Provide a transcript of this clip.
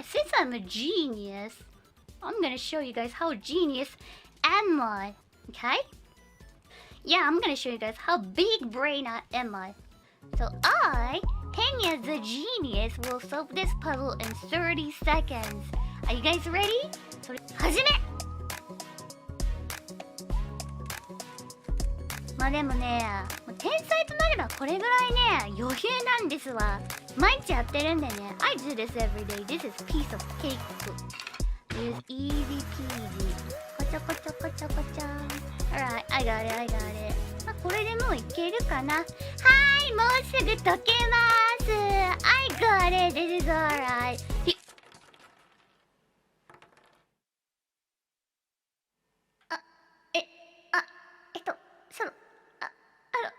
since I'm a genius, I'm gonna show you guys how genius am I. Okay? Yeah, I'm gonna show you guys how big brain am I. So I, Henya the Genius, will solve this puzzle in 30 seconds. Are you guys ready? それ、始め！まあでもね、もう天才となればこれぐらいね、余裕なんですわ。毎日やってるんでね。I do this every day. This is piece of cake. It is easy peasy. こちょこちょこちょこちょ。Alright, I got it, I got it. まあこれでもういけるかな。はい、もうすぐ解けます。I got it, this is alright. その、あの、